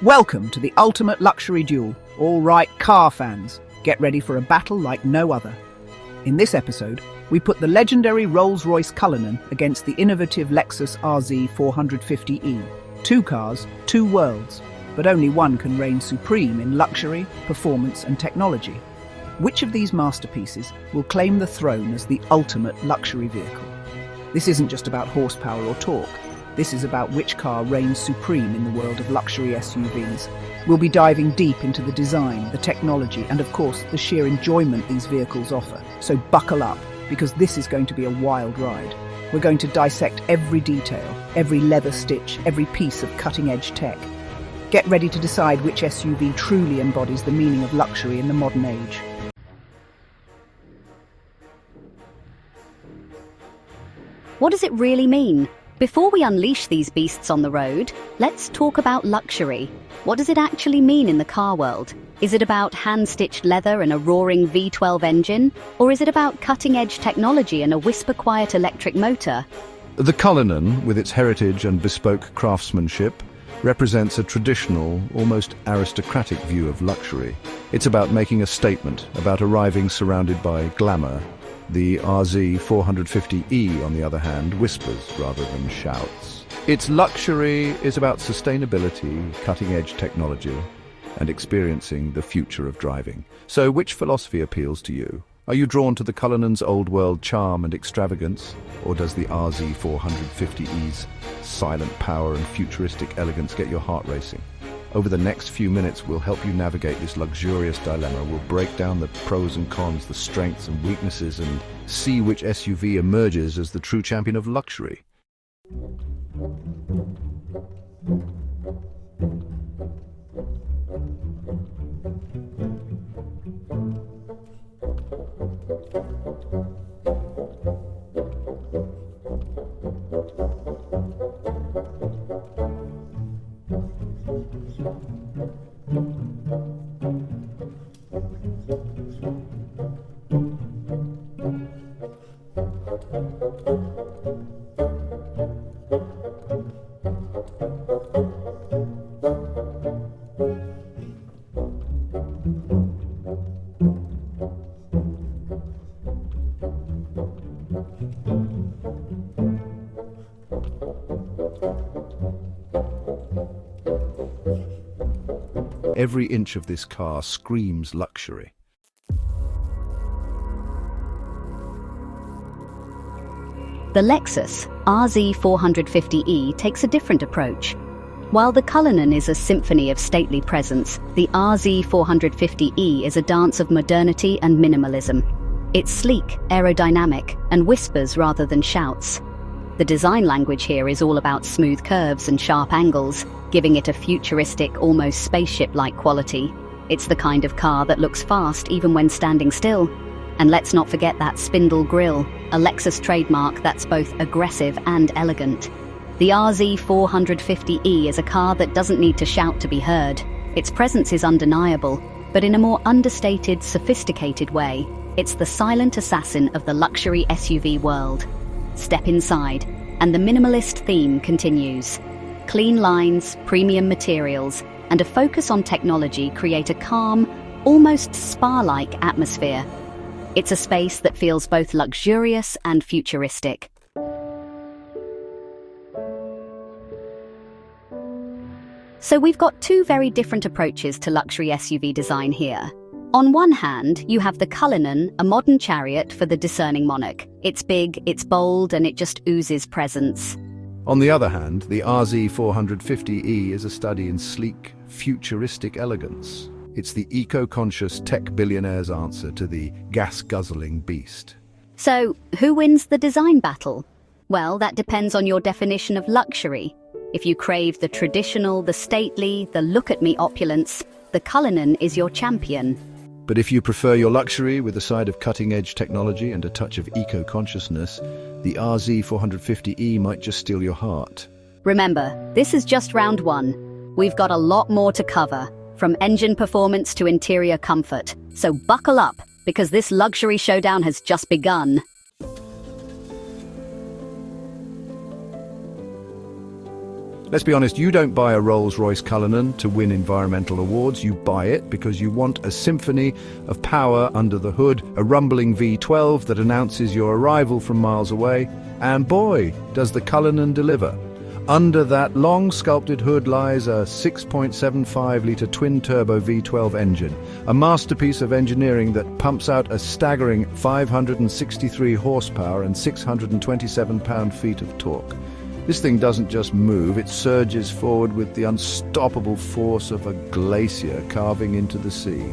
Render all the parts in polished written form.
Welcome to the ultimate luxury duel. All right, car fans, get ready for a battle like no other. In this episode, we put the legendary Royce Cullinan against the innovative Lexus RZ 450e. Two cars, two worlds, but only one can reign supreme in luxury, performance and technology. Which of these masterpieces will claim the throne as the ultimate luxury vehicle? This isn't just about horsepower or torque. This is about which car reigns supreme in the world of luxury SUVs. We'll be diving deep into the design, the technology, and of course, the sheer enjoyment these vehicles offer. So buckle up, because this is going to be a wild ride. We're going to dissect every detail, every leather stitch, every piece of cutting-edge tech. Get ready to decide which SUV truly embodies the meaning of luxury in the modern age. What does it really mean? Before we unleash these beasts on the road, let's talk about luxury. What does it actually mean in the car world? Is it about hand-stitched leather and a roaring V12 engine? Or is it about cutting-edge technology and a whisper-quiet electric motor? The Cullinan, with its heritage and bespoke craftsmanship, represents a traditional, almost aristocratic view of luxury. It's about making a statement, about arriving surrounded by glamour. The RZ 450e, on the other hand, whispers rather than shouts. Its luxury is about sustainability, cutting-edge technology, and experiencing the future of driving. So which philosophy appeals to you? Are you drawn to the Cullinan's old-world charm and extravagance, or does the RZ 450e's silent power and futuristic elegance get your heart racing? Over the next few minutes, we'll help you navigate this luxurious dilemma. We'll break down the pros and cons, the strengths and weaknesses, and see which SUV emerges as the true champion of luxury. Every inch of this car screams luxury. The Lexus RZ 450e takes a different approach. While the Cullinan is a symphony of stately presence, the RZ 450e is a dance of modernity and minimalism. It's sleek, aerodynamic, and whispers rather than shouts. The design language here is all about smooth curves and sharp angles, giving it a futuristic, almost spaceship-like quality. It's the kind of car that looks fast even when standing still. And let's not forget that spindle grille, a Lexus trademark that's both aggressive and elegant. The RZ 450e is a car that doesn't need to shout to be heard. Its presence is undeniable, but in a more understated, sophisticated way. It's the silent assassin of the luxury SUV world. Step inside, and the minimalist theme continues. Clean lines, premium materials, and a focus on technology create a calm, almost spa-like atmosphere. It's a space that feels both luxurious and futuristic. So we've got two very different approaches to luxury SUV design here. On one hand, you have the Cullinan, a modern chariot for the discerning monarch. It's big, it's bold, and it just oozes presence. On the other hand, the RZ 450e is a study in sleek, futuristic elegance. It's the eco-conscious tech billionaire's answer to the gas-guzzling beast. So, who wins the design battle? Well, that depends on your definition of luxury. If you crave the traditional, the stately, the look-at-me opulence, the Cullinan is your champion. But if you prefer your luxury with a side of cutting-edge technology and a touch of eco-consciousness, the RZ 450e might just steal your heart. Remember, this is just round one. We've got a lot more to cover, from engine performance to interior comfort. So buckle up, because this luxury showdown has just begun. Let's be honest, you don't buy a Rolls-Royce Cullinan to win environmental awards. You buy it because you want a symphony of power under the hood, a rumbling V12 that announces your arrival from miles away. And boy, does the Cullinan deliver. Under that long sculpted hood lies a 6.75-litre twin-turbo V12 engine, a masterpiece of engineering that pumps out a staggering 563 horsepower and 627 pound-feet of torque. This thing doesn't just move, it surges forward with the unstoppable force of a glacier carving into the sea.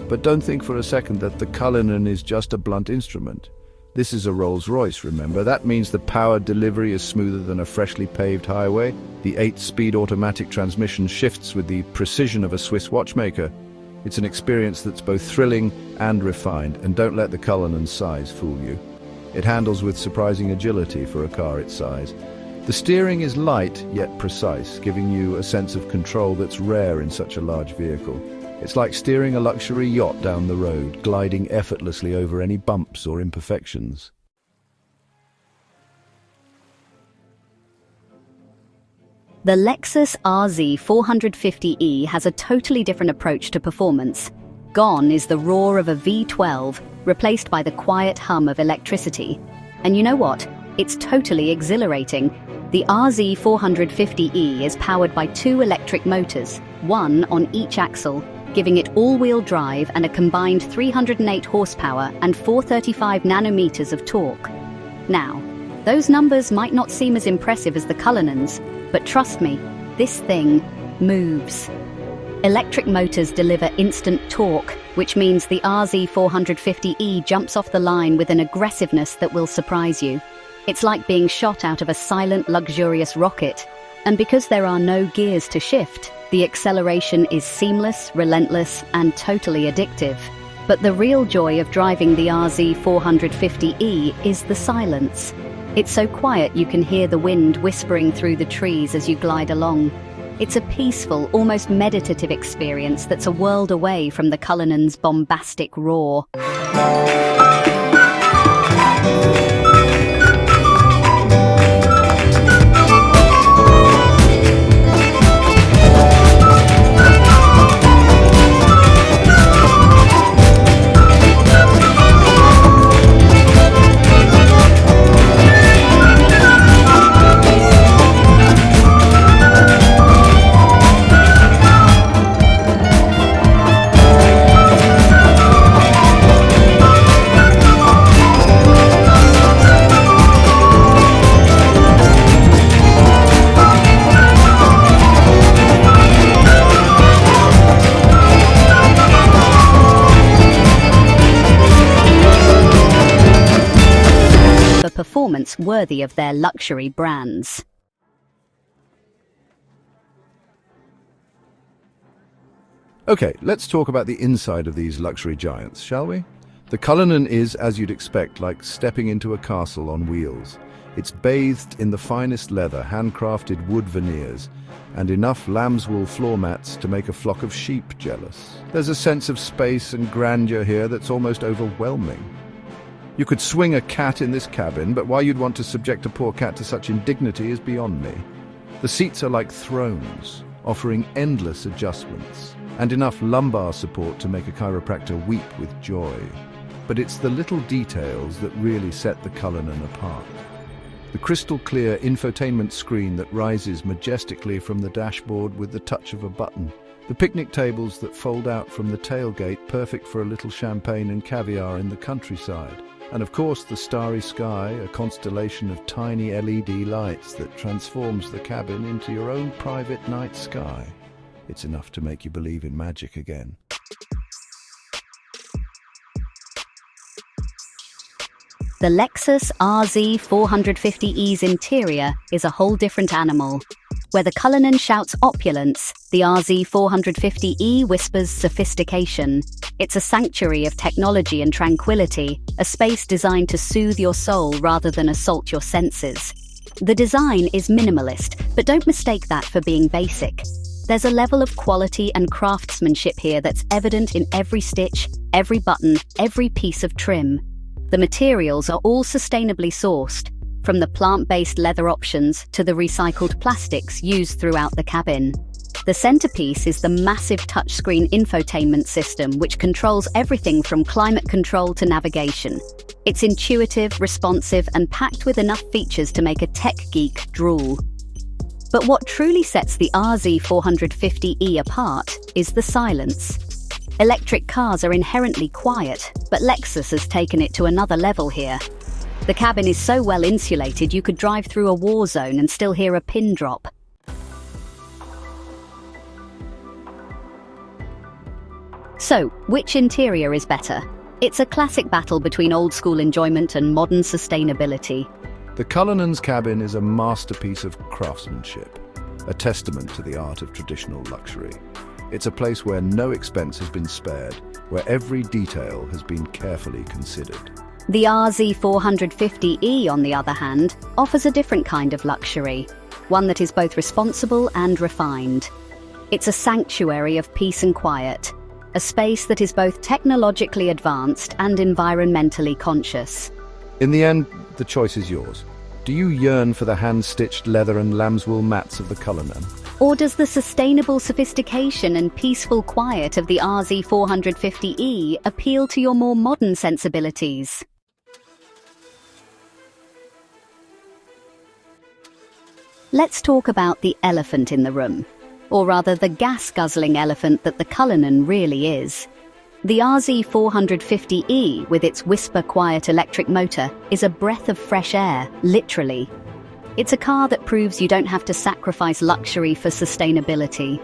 But don't think for a second that the Cullinan is just a blunt instrument. This is a Rolls-Royce, remember. That means the power delivery is smoother than a freshly paved highway. The 8-speed automatic transmission shifts with the precision of a Swiss watchmaker. It's an experience that's both thrilling and refined, and don't let the Cullinan's size fool you. It handles with surprising agility for a car its size. The steering is light yet precise, giving you a sense of control that's rare in such a large vehicle. It's like steering a luxury yacht down the road, gliding effortlessly over any bumps or imperfections. The Lexus RZ 450e has a totally different approach to performance. Gone is the roar of a V12, replaced by the quiet hum of electricity. And you know what? It's totally exhilarating. The RZ 450e is powered by 2 electric motors, one on each axle, giving it all-wheel drive and a combined 308 horsepower and 435 nanometers of torque. Now, those numbers might not seem as impressive as the Cullinan's, but trust me, this thing moves. Electric motors deliver instant torque, which means the RZ 450e jumps off the line with an aggressiveness that will surprise you. It's like being shot out of a silent, luxurious rocket. And because there are no gears to shift, the acceleration is seamless, relentless, and totally addictive. But the real joy of driving the RZ 450e is the silence. It's so quiet you can hear the wind whispering through the trees as you glide along. It's a peaceful, almost meditative experience that's a world away from the Cullinan's bombastic roar. Performance worthy of their luxury brands. Okay, let's talk about the inside of these luxury giants, shall we? The Cullinan is, as you'd expect, like stepping into a castle on wheels. It's bathed in the finest leather, handcrafted wood veneers, and enough lamb's wool floor mats to make a flock of sheep jealous. There's a sense of space and grandeur here that's almost overwhelming. You could swing a cat in this cabin, but why you'd want to subject a poor cat to such indignity is beyond me. The seats are like thrones, offering endless adjustments, and enough lumbar support to make a chiropractor weep with joy. But it's the little details that really set the Cullinan apart. The crystal-clear infotainment screen that rises majestically from the dashboard with the touch of a button. The picnic tables that fold out from the tailgate, perfect for a little champagne and caviar in the countryside. And of course the starry sky, a constellation of tiny LED lights that transforms the cabin into your own private night sky. It's enough to make you believe in magic again. The Lexus RZ 450e's interior is a whole different animal. Where the Cullinan shouts opulence, the RZ 450e whispers sophistication. It's a sanctuary of technology and tranquility, a space designed to soothe your soul rather than assault your senses. The design is minimalist, but don't mistake that for being basic. There's a level of quality and craftsmanship here that's evident in every stitch, every button, every piece of trim. The materials are all sustainably sourced. from the plant-based leather options to the recycled plastics used throughout the cabin. The centerpiece is the massive touchscreen infotainment system, which controls everything from climate control to navigation. It's intuitive, responsive, and packed with enough features to make a tech geek drool. But what truly sets the RZ450e apart is the silence. Electric cars are inherently quiet, but Lexus has taken it to another level here. The cabin is so well insulated you could drive through a war zone and still hear a pin drop. So, which interior is better? It's a classic battle between old-school enjoyment and modern sustainability. The Cullinan's cabin is a masterpiece of craftsmanship, a testament to the art of traditional luxury. It's a place where no expense has been spared, where every detail has been carefully considered. The RZ450e, on the other hand, offers a different kind of luxury, one that is both responsible and refined. It's a sanctuary of peace and quiet, a space that is both technologically advanced and environmentally conscious. In the end, the choice is yours. Do you yearn for the hand-stitched leather and lambswool mats of the Cullinan? Or does the sustainable sophistication and peaceful quiet of the RZ450e appeal to your more modern sensibilities? Let's talk about the elephant in the room, or rather the gas-guzzling elephant that the Cullinan really is. The RZ450e, with its whisper-quiet electric motor, is a breath of fresh air, literally. It's a car that proves you don't have to sacrifice luxury for sustainability.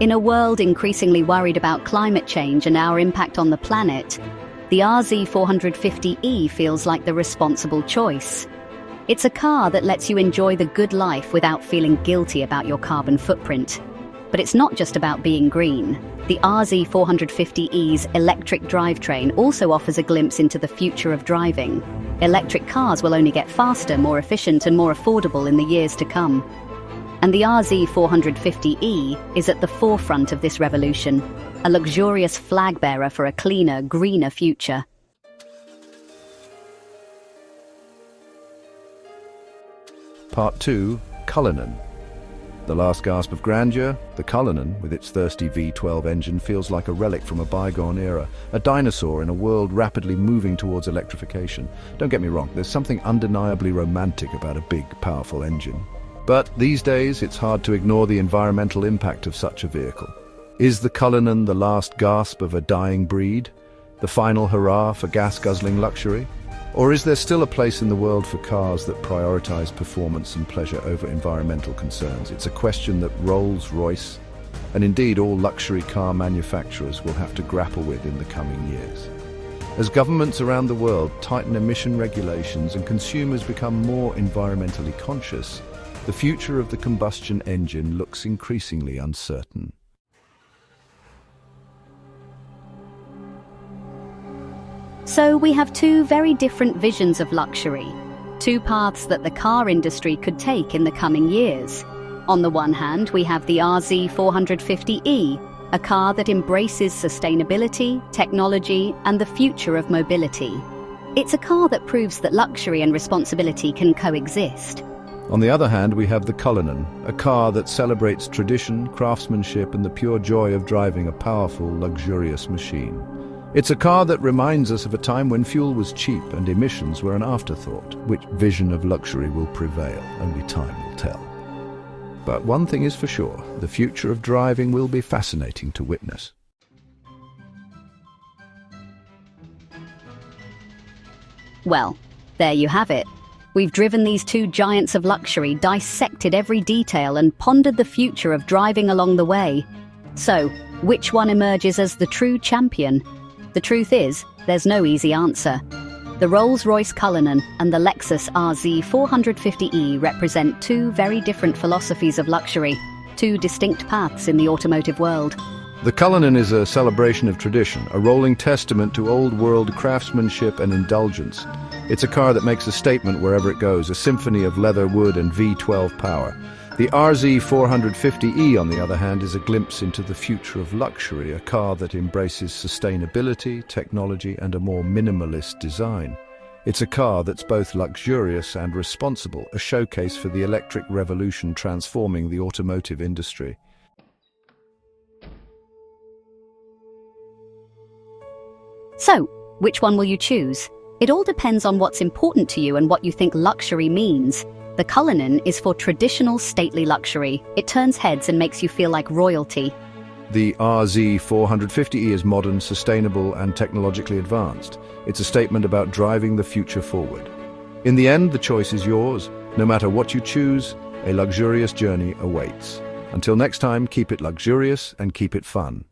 In a world increasingly worried about climate change and our impact on the planet, the RZ450e feels like the responsible choice. It's a car that lets you enjoy the good life without feeling guilty about your carbon footprint. But it's not just about being green. The RZ450e's electric drivetrain also offers a glimpse into the future of driving. Electric cars will only get faster, more efficient, and more affordable in the years to come. And the RZ450e is at the forefront of this revolution, a luxurious flag bearer for a cleaner, greener future. Part 2, Cullinan. The last gasp of grandeur, the Cullinan, with its thirsty V12 engine, feels like a relic from a bygone era, a dinosaur in a world rapidly moving towards electrification. Don't get me wrong, there's something undeniably romantic about a big, powerful engine. But these days, it's hard to ignore the environmental impact of such a vehicle. Is the Cullinan the last gasp of a dying breed? The final hurrah for gas-guzzling luxury? Or is there still a place in the world for cars that prioritize performance and pleasure over environmental concerns? It's a question that Rolls-Royce, and indeed all luxury car manufacturers, will have to grapple with in the coming years. As governments around the world tighten emission regulations and consumers become more environmentally conscious, the future of the combustion engine looks increasingly uncertain. So we have two very different visions of luxury, two paths that the car industry could take in the coming years. On the one hand, we have the RZ450e, a car that embraces sustainability, technology, and the future of mobility. It's a car that proves that luxury and responsibility can coexist. On the other hand, we have the Cullinan, a car that celebrates tradition, craftsmanship, and the pure joy of driving a powerful, luxurious machine. It's a car that reminds us of a time when fuel was cheap and emissions were an afterthought. Which vision of luxury will prevail? Only time will tell. But one thing is for sure, the future of driving will be fascinating to witness. Well, there you have it. We've driven these two giants of luxury, dissected every detail, and pondered the future of driving along the way. So, which one emerges as the true champion? The truth is, there's no easy answer. The Rolls-Royce Cullinan and the Lexus RZ450e represent two very different philosophies of luxury, two distinct paths in the automotive world. The Cullinan is a celebration of tradition, a rolling testament to old-world craftsmanship and indulgence. It's a car that makes a statement wherever it goes, a symphony of leather, wood, and V12 power. The RZ450e, on the other hand, is a glimpse into the future of luxury, a car that embraces sustainability, technology, and a more minimalist design. It's a car that's both luxurious and responsible, a showcase for the electric revolution transforming the automotive industry. So, which one will you choose? It all depends on what's important to you and what you think luxury means. The Cullinan is for traditional stately luxury. It turns heads and makes you feel like royalty. The RZ 450e is modern, sustainable, and technologically advanced. It's a statement about driving the future forward. In the end, the choice is yours. No matter what you choose, a luxurious journey awaits. Until next time, keep it luxurious and keep it fun.